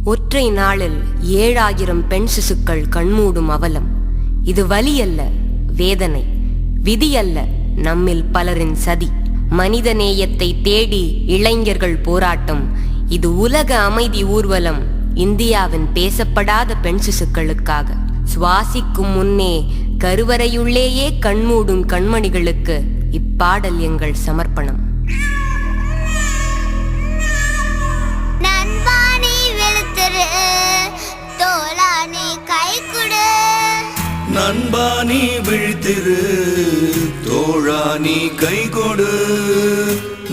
ஒற்றை நாளில் 7000 பெண் சிசுக்கள் கண்மூடும் அவலம். இது வலி அல்ல, வேதனை. விதி அல்ல, நம்மில் பலரின் சதி. மனித நேயத்தை தேடி இளைஞர்கள் போராட்டம். இது உலக அமைதி ஊர்வலம், இந்தியாவின் பேசப்படாத பெண் சிசுக்களுக்காக. சுவாசிக்கும் முன்னே கருவறையுள்ளேயே கண்மூடும் கண்மணிகளுக்கு இப்பாடல் எங்கள் சமர்ப்பணம். நண்பா நீ விழித்திரு, தோழா நீ கை கொடு.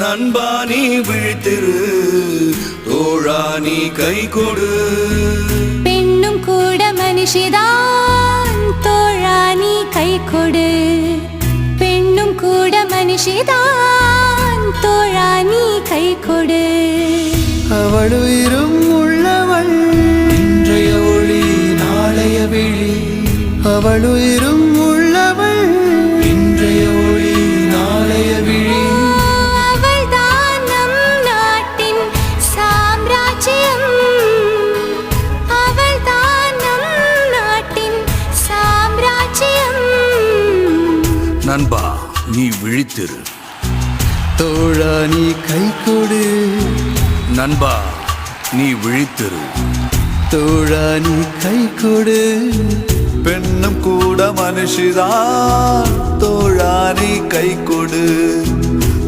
நண்பா நீ விழித்திரு, தோழா நீ கை கொடு. பெண்ணும் கூட மனுஷிதான், தோழா நீ கை கொடு. பெண்ணும் கூட மனுஷிதான், தோழா நீ கை கொடு. அவளுயிரும் உள்ளவள், இன்றைய ஒளி நாளைய விழி. அவளுயிரும் உள்ளவள், இன்றைய ஒளி நாளைய விழி. அவள்தான் நம் நாட்டின் சாம்ராஜ்யம். அவள்தான் நம் நாட்டின் சாம்ராஜ்யம். நண்பா நீ விழித்திரு, தோழா நீ கை கொடு. நண்பா நீ விழித்திரு, தோழா நீ கை கொடு. பெண்ணும் கூட மனுஷிதான், தோழா நீ கை கொடு.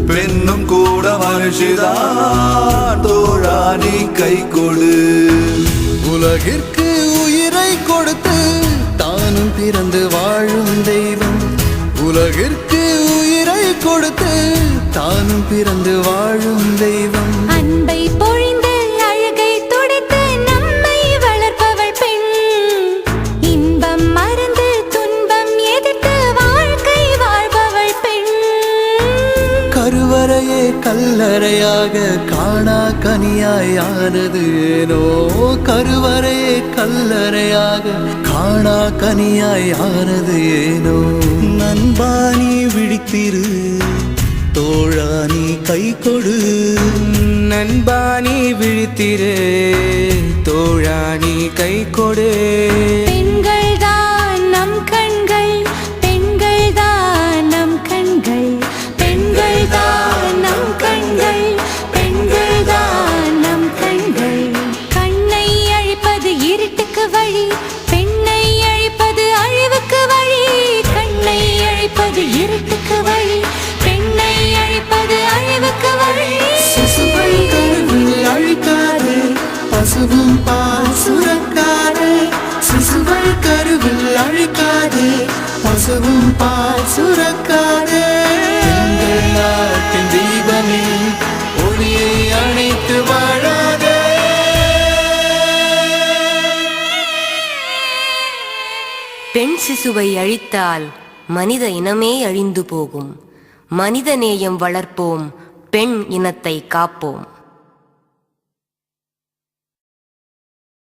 பெண்ணும் கூட மனுஷிதான், தோழா நீ கை கொடு. உலகிற்கு உயிரை கொடுத்து தானும் பிறந்து வாழும் தெய்வம். உலகிற்கு உயிரை கொடுத்து தானும் பிறந்து வாழும் தெய்வம். அன்பை பொழிந்து அழகை துடைத்து நம்மை வளர்ப்பவள் பெண். இன்பம் மறந்து துன்பம் எதிர்த்து வாழ்க்கை வாழ்பவள் பெண். கருவறையே கல்லறையாக காணா கனியாயானது ஏனோ. கருவறையே கல்லறையாக காணா கனியாயானது ஏனோ. நண்பா நீ விழித்திரு, தோழா நீ கை கொடு. நண்பா நீ விழித்திரு, தோழா நீ கை கொடு. பெண்கள் தான் நம் கண்கள், பெண்கள் தான் நம் கண்கள். பெண்கள் தான் நம் கண்கள், பெண்கள் தான் நம் கண்கள். கண்ணை அழிப்பது இருட்டுக்கு வழி, பெண்ணை அழிப்பது அழிவுக்கு வழி. கண்ணை அழிப்பது இருட்டுக்கு வழி, பெண்ணை அழிப்பது அழிவுக்கு வழி. சிசுவை கருவில் அழிக்காது, பசுவும் பால் சுரக்காது. சிசுவை கருவில் அழிக்காது, பசுவும் பால் சுரக்காது. எங்கள் நாட்டின் தீபமே ஒளியை அணைத்து வாழாதே. பெண் சிசுவை அழித்தால் மனித இனமே அழிந்து போகும். மனித நேயம் வளர்ப்போம், பெண் இனத்தை காப்போம்.